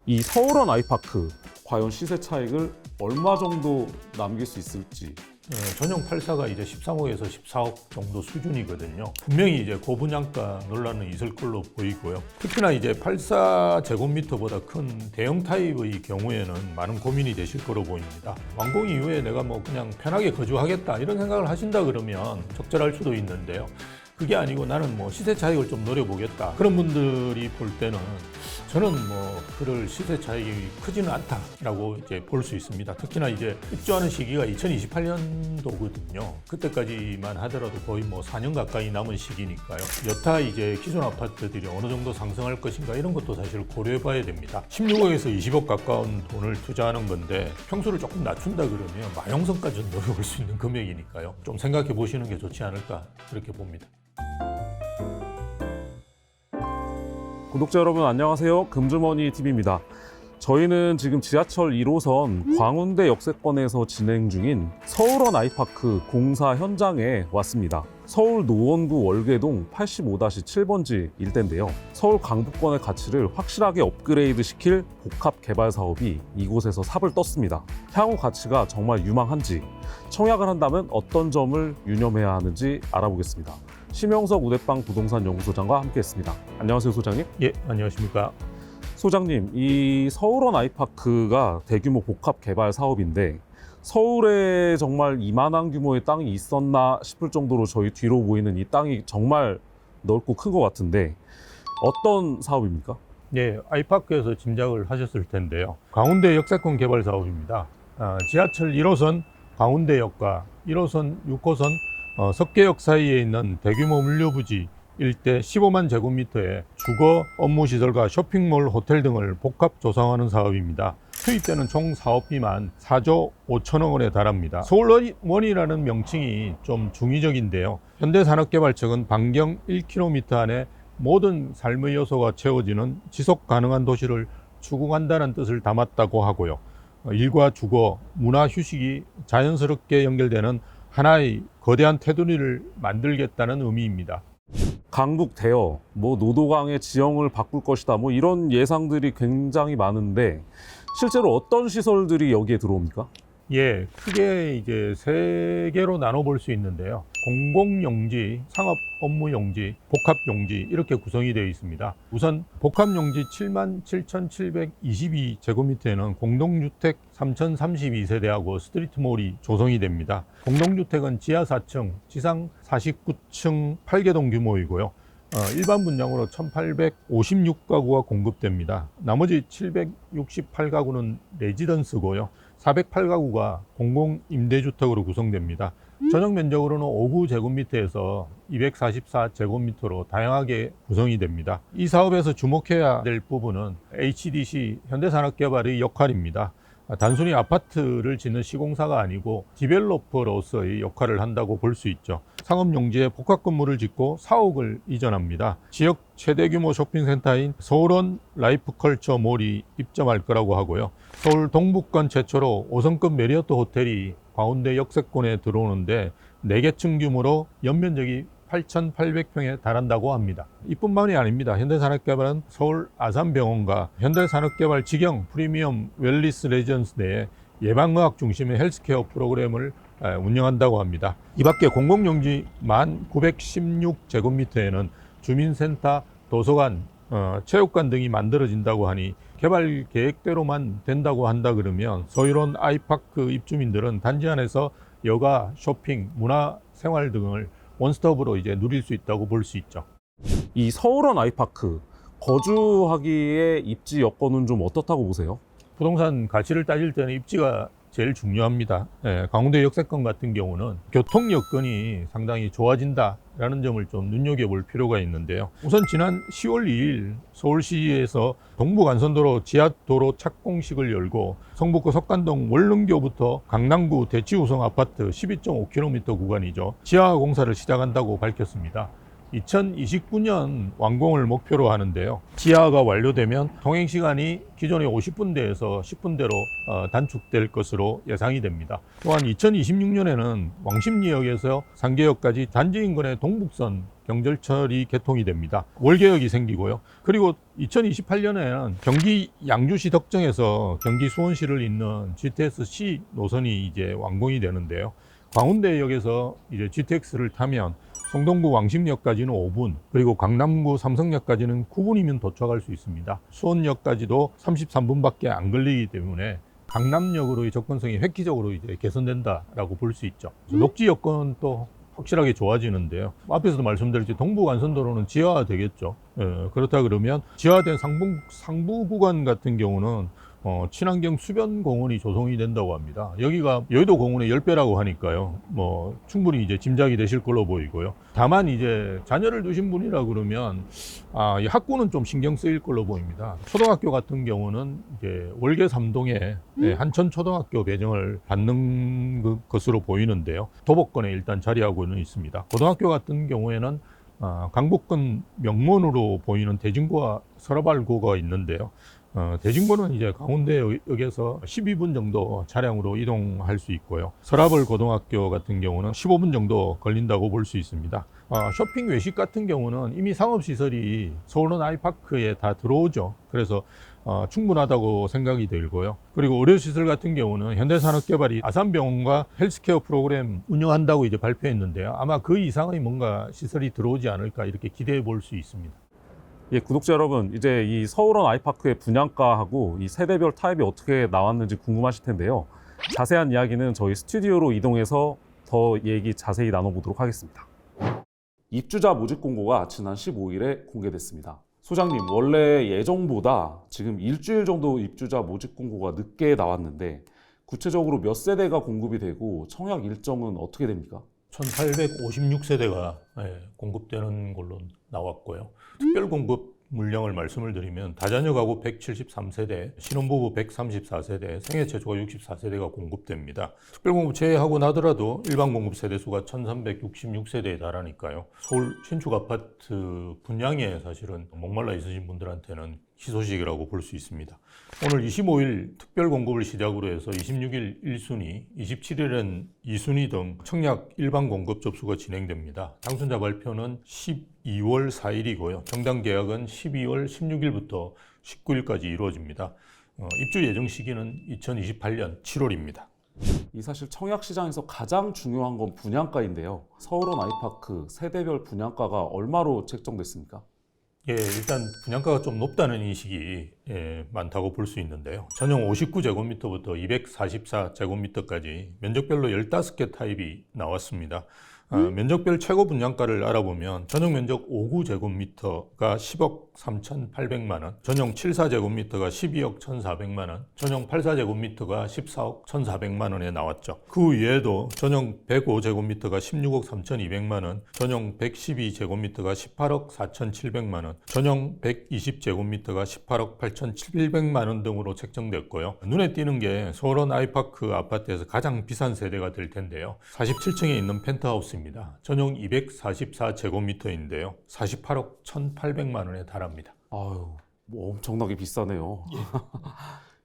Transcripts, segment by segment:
이 서울원 아이파크 과연 시세 차익을 얼마 정도 남길 수 있을지. 전용 8사가 이제 13억에서 14억 정도 수준이거든요. 분명히 이제 고분양가 논란은 있을 걸로 보이고요. 특히나 이제 84 제곱미터보다 큰 대형 타입의 경우에는 많은 고민이 되실 거로 보입니다. 완공 이후에 내가 뭐 그냥 편하게 거주하겠다 이런 생각을 하신다 그러면 적절할 수도 있는데요. 그게 아니고 나는 뭐 시세 차익을 좀 노려보겠다. 그런 분들이 볼 때는 저는 뭐 그럴 시세 차익이 크지는 않다라고 이제 볼 수 있습니다. 특히나 이제 입주하는 시기가 2028년도거든요. 그때까지만 하더라도 거의 뭐 4년 가까이 남은 시기니까요. 여타 이제 기존 아파트들이 어느 정도 상승할 것인가 이런 것도 사실 고려해 봐야 됩니다. 16억에서 20억 가까운 돈을 투자하는 건데 평수를 조금 낮춘다 그러면 마용성까지 노려볼 수 있는 금액이니까요. 좀 생각해 보시는 게 좋지 않을까 그렇게 봅니다. 구독자 여러분 안녕하세요. 금주머니 TV입니다. 저희는 지금 지하철 1호선 광운대 역세권에서 진행 중인 서울원 아이파크 공사 현장에 왔습니다. 서울 노원구 월계동 85-7번지 일대인데요. 서울 강북권의 가치를 확실하게 업그레이드 시킬 복합 개발 사업이 이곳에서 삽을 떴습니다. 향후 가치가 정말 유망한지, 청약을 한다면 어떤 점을 유념해야 하는지 알아보겠습니다. 심영석 우대빵 부동산 연구소장과 함께했습니다. 안녕하세요, 소장님. 예, 안녕하십니까. 소장님, 이 서울원 아이파크가 대규모 복합 개발 사업인데 서울에 정말 이만한 규모의 땅이 있었나 싶을 정도로 저희 뒤로 보이는 이 땅이 정말 넓고 큰 것 같은데 어떤 사업입니까? 예, 아이파크에서 짐작을 하셨을 텐데요. 광운대 역세권 개발 사업입니다. 지하철 1호선 광운대역과 1호선 6호선 석계역 사이에 있는 대규모 물류부지 일대 15만 제곱미터의 주거, 업무시설과 쇼핑몰, 호텔 등을 복합 조성하는 사업입니다. 투입되는 총 사업비만 4조 5천억 원에 달합니다. 서울원이라는 명칭이 좀 중의적인데요. 현대산업개발 측은 반경 1km 안에 모든 삶의 요소가 채워지는 지속 가능한 도시를 추구한다는 뜻을 담았다고 하고요. 일과 주거, 문화, 휴식이 자연스럽게 연결되는 하나의 거대한 테두리를 만들겠다는 의미입니다. 강북 대여, 노도강의 지형을 바꿀 것이다, 이런 예상들이 굉장히 많은데 실제로 어떤 시설들이 여기에 들어옵니까? 예, 크게 이제 세 개로 나눠볼 수 있는데요. 공공용지, 상업업무용지, 복합용지 이렇게 구성이 되어 있습니다. 우선 복합용지 77,722제곱미터에는 공동주택 3,032세대하고 스트리트몰이 조성이 됩니다. 공동주택은 지하 4층, 지상 49층 8개동 규모이고요. 일반 분양으로 1,856가구가 공급됩니다. 나머지 768가구는 레지던스고요. 408가구가 공공임대주택으로 구성됩니다. 전용 면적으로는 5제곱미터에서 244제곱미터로 다양하게 구성이 됩니다. 이 사업에서 주목해야 될 부분은 HDC 현대산업개발의 역할입니다. 단순히 아파트를 짓는 시공사가 아니고 디벨로퍼로서의 역할을 한다고 볼 수 있죠. 상업용지에 복합건물을 짓고 사옥을 이전합니다. 지역 최대 규모 쇼핑센터인 서울원 라이프컬처몰이 입점할 거라고 하고요. 서울 동북권 최초로 5성급 메리어트 호텔이 광운대 역세권에 들어오는데 4개층 규모로 연면적이 8,800평에 달한다고 합니다. 이뿐만이 아닙니다. 현대산업개발은 서울 아산병원과 현대산업개발 직영 프리미엄 웰리스 레지던스 내에 예방의학 중심의 헬스케어 프로그램을 운영한다고 합니다. 이 밖에 공공용지 1,916제곱미터에는 주민센터, 도서관, 체육관 등이 만들어진다고 하니 개발 계획대로만 된다고 한다 그러면 서울원 아이파크 입주민들은 단지 안에서 여가, 쇼핑, 문화, 생활 등을 원스톱으로 이제 누릴 수 있다고 볼 수 있죠. 이 서울원 아이파크 거주하기에 입지 여건은 좀 어떻다고 보세요? 부동산 가치를 따질 때는 입지가 제일 중요합니다. 광운대 역세권 같은 경우는 교통 여건이 상당히 좋아진다라는 점을 좀 눈여겨볼 필요가 있는데요. 우선 지난 10월 2일 서울시에서 동부간선도로 지하도로 착공식을 열고 성북구 석관동 월릉교부터 강남구 대치우성 아파트 12.5km 구간이죠. 지하 공사를 시작한다고 밝혔습니다. 2029년 완공을 목표로 하는데요. 지하가 완료되면 통행 시간이 기존의 50분대에서 10분대로 단축될 것으로 예상이 됩니다. 또한 2026년에는 왕십리역에서 상계역까지 단지 인근의 동북선 경절철이 개통이 됩니다. 월계역이 생기고요. 그리고 2028년에는 경기 양주시 덕정에서 경기 수원시를 잇는 GTX-C 노선이 이제 완공이 되는데요. 광운대역에서 이제 GTX를 타면 성동구 왕십리역까지는 5분, 그리고 강남구 삼성역까지는 9분이면 도착할 수 있습니다. 수원역까지도 33분밖에 안 걸리기 때문에 강남역으로의 접근성이 획기적으로 이제 개선된다라고 볼 수 있죠. 녹지 여건도 확실하게 좋아지는데요. 앞에서도 말씀드렸지 동부간선도로는 지하화되겠죠. 그렇다 그러면 지하화된 상부 구간 같은 경우는 친환경 수변 공원이 조성이 된다고 합니다. 여기가 여의도 공원의 10배라고 하니까요. 충분히 이제 짐작이 되실 걸로 보이고요. 다만 이제 자녀를 두신 분이라 그러면 이 학구는 좀 신경 쓰일 걸로 보입니다. 초등학교 같은 경우는 이제 월계 3동에 한천 초등학교 배정을 받는 것으로 보이는데요. 도보권에 일단 자리하고는 있습니다. 고등학교 같은 경우에는 강북권 명문으로 보이는 대진고와 서라발고가 있는데요. 대진고는 이제 강원대역에서 12분 정도 차량으로 이동할 수 있고요. 서라벌 고등학교 같은 경우는 15분 정도 걸린다고 볼 수 있습니다. 쇼핑 외식 같은 경우는 이미 상업시설이 서울원 아이파크에 다 들어오죠. 그래서 충분하다고 생각이 들고요. 그리고 의료시설 같은 경우는 현대산업개발이 아산병원과 헬스케어 프로그램 운영한다고 이제 발표했는데요. 아마 그 이상의 뭔가 시설이 들어오지 않을까 이렇게 기대해 볼 수 있습니다. 예, 구독자 여러분, 이제 이 서울원 아이파크의 분양가하고 이 세대별 타입이 어떻게 나왔는지 궁금하실 텐데요. 자세한 이야기는 저희 스튜디오로 이동해서 더 얘기 자세히 나눠보도록 하겠습니다. 입주자 모집 공고가 지난 15일에 공개됐습니다. 소장님, 원래 예정보다 지금 일주일 정도 입주자 모집 공고가 늦게 나왔는데 구체적으로 몇 세대가 공급이 되고 청약 일정은 어떻게 됩니까? 1856세대가 공급되는 걸로 나왔고요. 특별 공급 물량을 말씀을 드리면 다자녀 가구 173세대, 신혼부부 134세대, 생애 최초가 64세대가 공급됩니다. 특별 공급 제외하고 나더라도 일반 공급 세대수가 1366세대에 달하니까요. 서울 신축 아파트 분양에 사실은 목말라 있으신 분들한테는 희소식이라고 볼 수 있습니다. 오늘 25일 특별 공급을 시작으로 해서 26일 1순위, 27일엔 2순위 등 청약 일반 공급 접수가 진행됩니다. 당선자 발표는 12월 4일이고요. 정당 계약은 12월 16일부터 19일까지 이루어집니다. 입주 예정 시기는 2028년 7월입니다. 이 사실 청약 시장에서 가장 중요한 건 분양가인데요. 서울원 아이파크 세대별 분양가가 얼마로 책정됐습니까? 예, 일단 분양가가 좀 높다는 인식이 많다고 볼 수 있는데요. 전용 59제곱미터부터 244제곱미터까지 면적별로 15개 타입이 나왔습니다. 면적별 최고 분양가를 알아보면 전용 면적 5구제곱미터가 10억 3,800만 원, 전용 74제곱미터가 12억 1,400만 원, 전용 84제곱미터가 14억 1,400만 원에 나왔죠. 그 외에도 전용 105제곱미터가 16억 3,200만 원, 전용 112제곱미터가 18억 4,700만 원, 전용 120제곱미터가 18억 8,700만 원 등으로 책정됐고요. 눈에 띄는 게 서울원 아이파크 아파트에서 가장 비싼 세대가 될 텐데요. 47층에 있는 펜트하우스 전용 244제곱미터인데요. 48억 1,800만 원에 달합니다. 아유, 뭐 엄청나게 비싸네요. 예.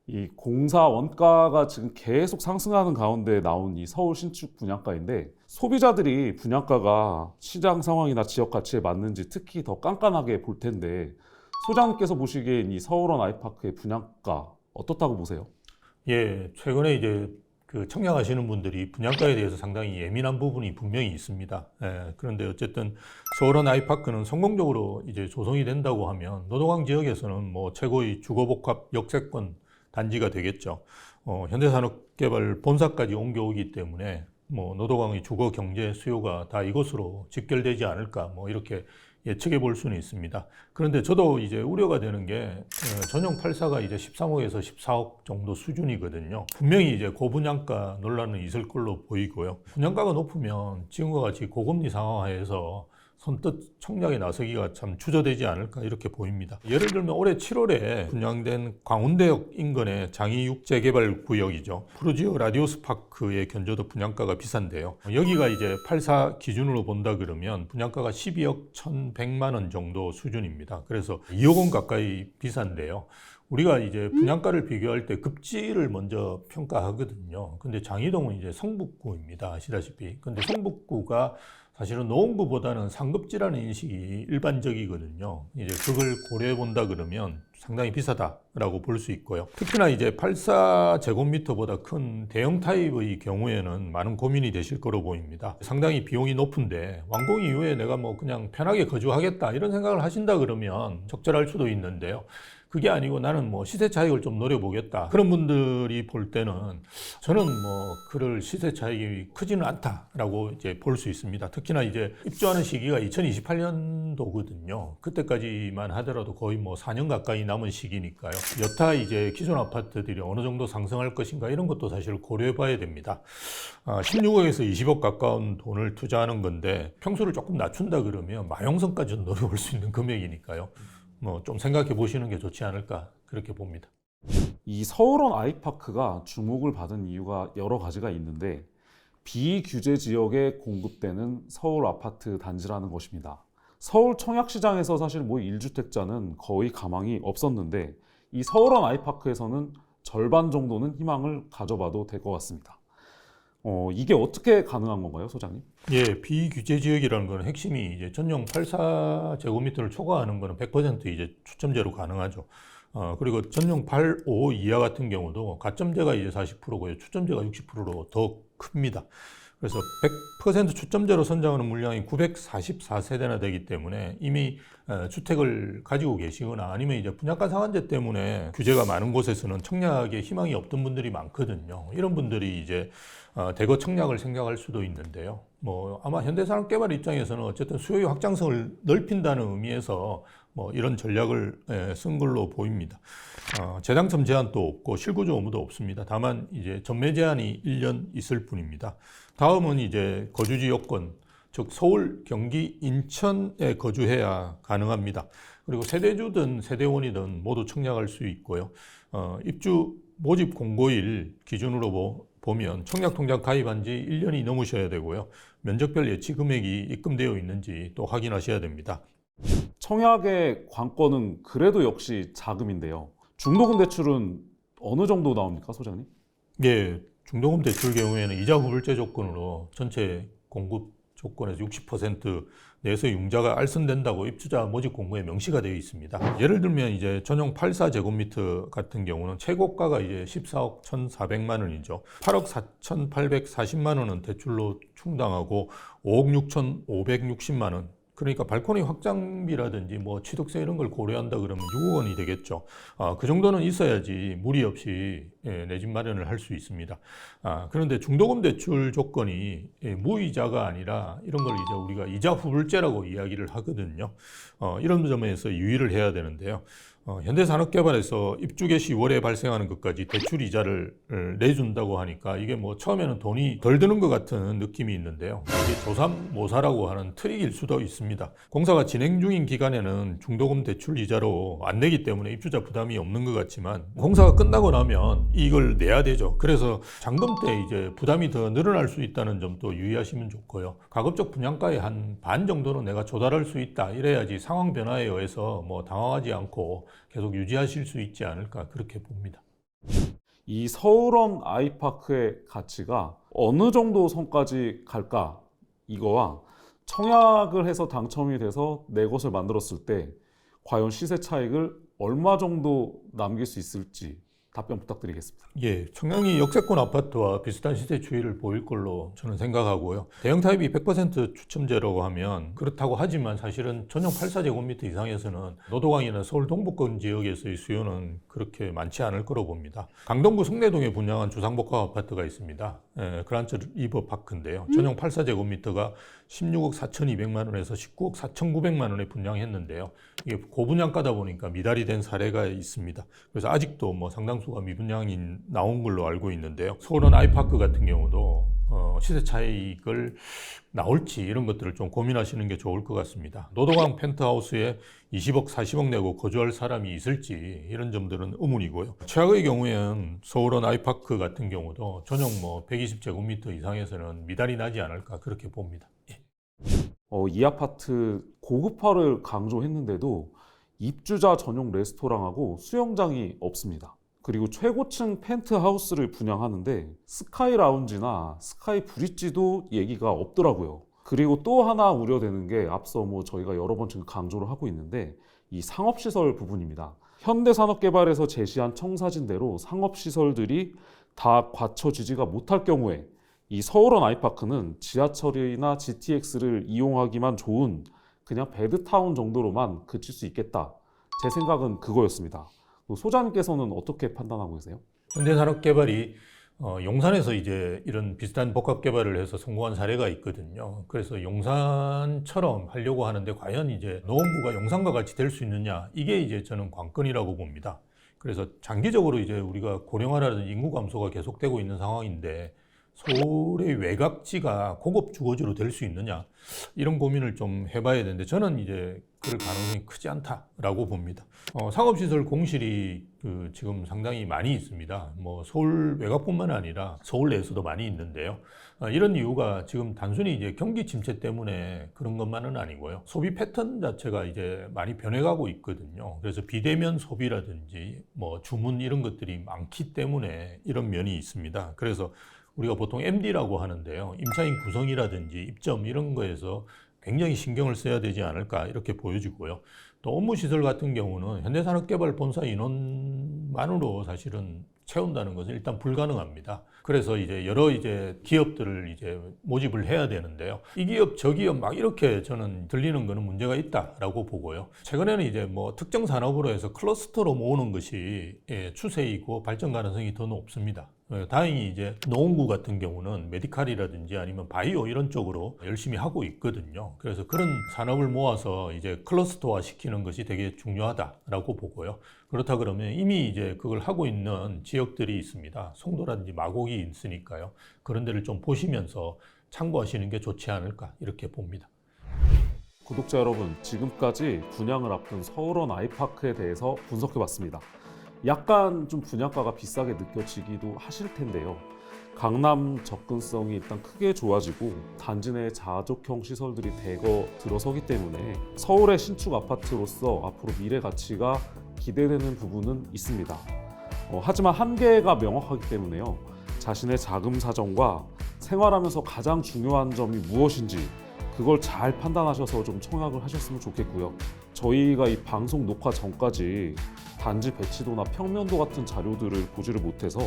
이 공사 원가가 지금 계속 상승하는 가운데 나온 이 서울 신축 분양가인데 소비자들이 분양가가 시장 상황이나 지역 가치에 맞는지 특히 더 깐깐하게 볼 텐데 소장님께서 보시기엔 이 서울원 아이파크의 분양가 어떻다고 보세요? 예, 최근에 이제 청약하시는 분들이 분양가에 대해서 상당히 예민한 부분이 분명히 있습니다. 그런데 어쨌든 서울원 아이파크는 성공적으로 이제 조성이 된다고 하면 노도강 지역에서는 뭐 최고의 주거복합 역세권 단지가 되겠죠. 현대산업개발 본사까지 옮겨오기 때문에 뭐 노도강의 주거 경제 수요가 다 이곳으로 직결되지 않을까 뭐 이렇게 예측해 볼 수는 있습니다. 그런데 저도 이제 우려가 되는 게 전용 84가 이제 13억에서 14억 정도 수준이거든요. 분명히 이제 고분양가 논란은 있을 걸로 보이고요. 분양가가 높으면 지금과 같이 고금리 상황하에서 선뜻 청약에 나서기가 참 주저되지 않을까 이렇게 보입니다. 예를 들면 올해 7월에 분양된 광운대역 인근의 장이육 재개발 구역이죠. 푸르지오 라디오스 파크의 견조도 분양가가 비싼데요. 여기가 이제 84 기준으로 본다 그러면 분양가가 12억 1,100만 원 정도 수준입니다. 그래서 2억 원 가까이 비싼데요. 우리가 이제 분양가를 비교할 때 급지를 먼저 평가하거든요. 근데 장이동은 이제 성북구입니다. 아시다시피. 근데 성북구가 사실은 노원구보다는 상급지라는 인식이 일반적이거든요. 이제 그걸 고려해 본다 그러면 상당히 비싸다라고 볼 수 있고요. 특히나 이제 84제곱미터보다 큰 대형 타입의 경우에는 많은 고민이 되실 거로 보입니다. 상당히 비용이 높은데 완공 이후에 내가 뭐 그냥 편하게 거주하겠다 이런 생각을 하신다 그러면 적절할 수도 있는데요. 그게 아니고 나는 뭐 시세 차익을 좀 노려보겠다. 그런 분들이 볼 때는 저는 뭐 그럴 시세 차익이 크지는 않다라고 이제 볼 수 있습니다. 특히나 이제 입주하는 시기가 2028년도거든요. 그때까지만 하더라도 거의 뭐 4년 가까이 남은 시기니까요. 여타 이제 기존 아파트들이 어느 정도 상승할 것인가 이런 것도 사실 고려해 봐야 됩니다. 16억에서 20억 가까운 돈을 투자하는 건데 평수를 조금 낮춘다 그러면 마용성까지 노려볼 수 있는 금액이니까요. 뭐 좀 생각해 보시는 게 좋지 않을까 그렇게 봅니다. 이 서울원 아이파크가 주목을 받은 이유가 여러 가지가 있는데 비규제 지역에 공급되는 서울 아파트 단지라는 것입니다. 서울 청약시장에서 사실 뭐 1주택자는 거의 가망이 없었는데 이 서울원 아이파크에서는 절반 정도는 희망을 가져봐도 될 것 같습니다. 이게 어떻게 가능한 건가요, 소장님? 예, 비규제 지역이라는 거는 핵심이 이제 전용 84제곱미터를 초과하는 거는 100% 이제 추첨제로 가능하죠. 그리고 전용 85 이하 같은 경우도 가점제가 이제 40%고요. 추첨제가 60%로 더 큽니다. 그래서 100% 추첨제로 선정하는 물량이 944세대나 되기 때문에 이미 주택을 가지고 계시거나 아니면 이제 분양가 상한제 때문에 규제가 많은 곳에서는 청약에 희망이 없던 분들이 많거든요. 이런 분들이 이제 대거 청약을 생각할 수도 있는데요. 뭐 아마 현대산업개발 입장에서는 어쨌든 수요의 확장성을 넓힌다는 의미에서 뭐 이런 전략을 쓴 걸로 보입니다. 재당첨 제한도 없고 실거주 의무도 없습니다. 다만 이제 전매 제한이 1년 있을 뿐입니다. 다음은 이제 거주지 요건, 즉 서울, 경기, 인천에 거주해야 가능합니다. 그리고 세대주든 세대원이든 모두 청약할 수 있고요. 입주 모집 공고일 기준으로 보면 청약통장 가입한 지 1년이 넘으셔야 되고요. 면적별 예치 금액이 입금되어 있는지 또 확인하셔야 됩니다. 청약의 관건은 그래도 역시 자금인데요. 중도금 대출은 어느 정도 나옵니까, 소장님? 예, 중도금 대출 경우에는 이자 후불제 조건으로 전체 공급 조건에서 60% 내에서 융자가 알선된다고 입주자 모집 공고에 명시가 되어 있습니다. 예를 들면 이제 전용 84제곱미터 같은 경우는 최고가가 이제 14억 1,400만 원이죠. 8억 4,840만 원은 대출로 충당하고 5억 6,560만 원. 그러니까 발코니 확장비라든지 뭐 취득세 이런 걸 고려한다 그러면 6억 원이 되겠죠. 그 정도는 있어야지 무리 없이 내 집 마련을 할 수 있습니다. 그런데 중도금 대출 조건이 무이자가 아니라 이런 걸 이제 우리가 이자 후불제라고 이야기를 하거든요. 이런 점에서 유의를 해야 되는데요. 현대산업개발에서 입주 개시 월에 발생하는 것까지 대출 이자를 내준다고 하니까 이게 뭐 처음에는 돈이 덜 드는 것 같은 느낌이 있는데요. 이게 조삼모사라고 하는 트릭일 수도 있습니다. 공사가 진행 중인 기간에는 중도금 대출 이자로 안 내기 때문에 입주자 부담이 없는 것 같지만 공사가 끝나고 나면 이걸 내야 되죠. 그래서 잔금 때 이제 부담이 더 늘어날 수 있다는 점도 유의하시면 좋고요. 가급적 분양가의 한 반 정도는 내가 조달할 수 있다. 이래야지 상황 변화에 의해서 뭐 당황하지 않고 계속 유지하실 수 있지 않을까 그렇게 봅니다. 이 서울원 아이파크의 가치가 어느 정도 선까지 갈까? 이거와 청약을 해서 당첨이 돼서 내 것을 만들었을 때 과연 시세 차익을 얼마 정도 남길 수 있을지 답변 부탁드리겠습니다. 예, 청량리 역세권 아파트와 비슷한 시세 추이를 보일 걸로 저는 생각하고요. 대형 타입이 100% 추첨제라고 하면 그렇다고 하지만 사실은 전용 84제곱미터 이상에서는 노도강이나 서울 동북권 지역에서의 수요는 그렇게 많지 않을 거로 봅니다. 강동구 성내동에 분양한 주상복합 아파트가 있습니다. 그란츠 리버파크인데요. 전용 84제곱미터가 16억 4,200만 원에서 19억 4,900만 원에 분양했는데요. 이게 고분양가다 보니까 미달이 된 사례가 있습니다. 그래서 아직도 뭐 상당수가 미분양이 나온 걸로 알고 있는데요. 서울원 아이파크 같은 경우도 시세 차익을 나올지 이런 것들을 좀 고민하시는 게 좋을 것 같습니다. 노도강 펜트하우스에 20억, 40억 내고 거주할 사람이 있을지 이런 점들은 의문이고요. 최악의 경우에는 서울원 아이파크 같은 경우도 전용 120제곱미터 이상에서는 미달이 나지 않을까 그렇게 봅니다. 예. 이 아파트 고급화를 강조했는데도 입주자 전용 레스토랑하고 수영장이 없습니다. 그리고 최고층 펜트하우스를 분양하는데 스카이 라운지나 스카이 브릿지도 얘기가 없더라고요. 그리고 또 하나 우려되는 게 앞서 저희가 여러 번 지금 강조를 하고 있는데 이 상업시설 부분입니다. 현대산업개발에서 제시한 청사진대로 상업시설들이 다 갖춰지지가 못할 경우에 이 서울원 아이파크는 지하철이나 GTX를 이용하기만 좋은 그냥 베드타운 정도로만 그칠 수 있겠다. 제 생각은 그거였습니다. 소장님께서는 어떻게 판단하고 계세요? 현대산업개발이 용산에서 이제 이런 비슷한 복합 개발을 해서 성공한 사례가 있거든요. 그래서 용산처럼 하려고 하는데 과연 이제 노원구가 용산과 같이 될 수 있느냐, 이게 이제 저는 관건이라고 봅니다. 그래서 장기적으로 이제 우리가 고령화라든지 인구 감소가 계속되고 있는 상황인데 서울의 외곽지가 고급 주거지로 될 수 있느냐, 이런 고민을 좀 해봐야 되는데 저는 이제 그럴 가능성이 크지 않다라고 봅니다. 상업시설 공실이 지금 상당히 많이 있습니다. 서울 외곽뿐만 아니라 서울 내에서도 많이 있는데요. 이런 이유가 지금 단순히 이제 경기 침체 때문에 그런 것만은 아니고요. 소비 패턴 자체가 이제 많이 변해가고 있거든요. 그래서 비대면 소비라든지 주문 이런 것들이 많기 때문에 이런 면이 있습니다. 그래서 우리가 보통 MD라고 하는데요. 임차인 구성이라든지 입점 이런 거에서 굉장히 신경을 써야 되지 않을까 이렇게 보여지고요. 또 업무시설 같은 경우는 현대산업개발 본사 인원만으로 사실은 채운다는 것은 일단 불가능합니다. 그래서 이제 여러 기업들을 이제 모집을 해야 되는데요. 이 기업, 저 기업 막 이렇게 저는 들리는 거는 문제가 있다라고 보고요. 최근에는 이제 특정 산업으로 해서 클러스터로 모으는 것이 추세이고 발전 가능성이 더 높습니다. 다행히 이제 노원구 같은 경우는 메디칼이라든지 아니면 바이오 이런 쪽으로 열심히 하고 있거든요. 그래서 그런 산업을 모아서 이제 클러스터화 시키는 것이 되게 중요하다라고 보고요. 그렇다 그러면 이미 이제 그걸 하고 있는 지역들이 있습니다. 송도라든지 마곡이 있으니까요. 그런 데를 좀 보시면서 참고하시는 게 좋지 않을까 이렇게 봅니다. 구독자 여러분, 지금까지 분양을 앞둔 서울원 아이파크에 대해서 분석해봤습니다. 약간 좀 분양가가 비싸게 느껴지기도 하실 텐데요. 강남 접근성이 일단 크게 좋아지고 단지 내 자족형 시설들이 대거 들어서기 때문에 서울의 신축 아파트로서 앞으로 미래 가치가 기대되는 부분은 있습니다. 하지만 한계가 명확하기 때문에요. 자신의 자금 사정과 생활하면서 가장 중요한 점이 무엇인지 그걸 잘 판단하셔서 좀 청약을 하셨으면 좋겠고요. 저희가 이 방송 녹화 전까지 단지 배치도나 평면도 같은 자료들을 보지를 못해서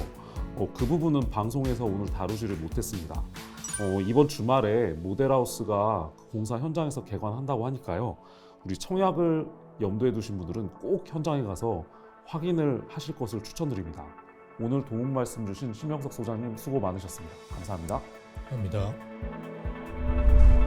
그 부분은 방송에서 오늘 다루지를 못했습니다. 이번 주말에 모델하우스가 공사 현장에서 개관한다고 하니까요. 우리 청약을 염두에 두신 분들은 꼭 현장에 가서 확인을 하실 것을 추천드립니다. 오늘 도움 말씀 주신 심영석 소장님 수고 많으셨습니다. 감사합니다. 감사합니다.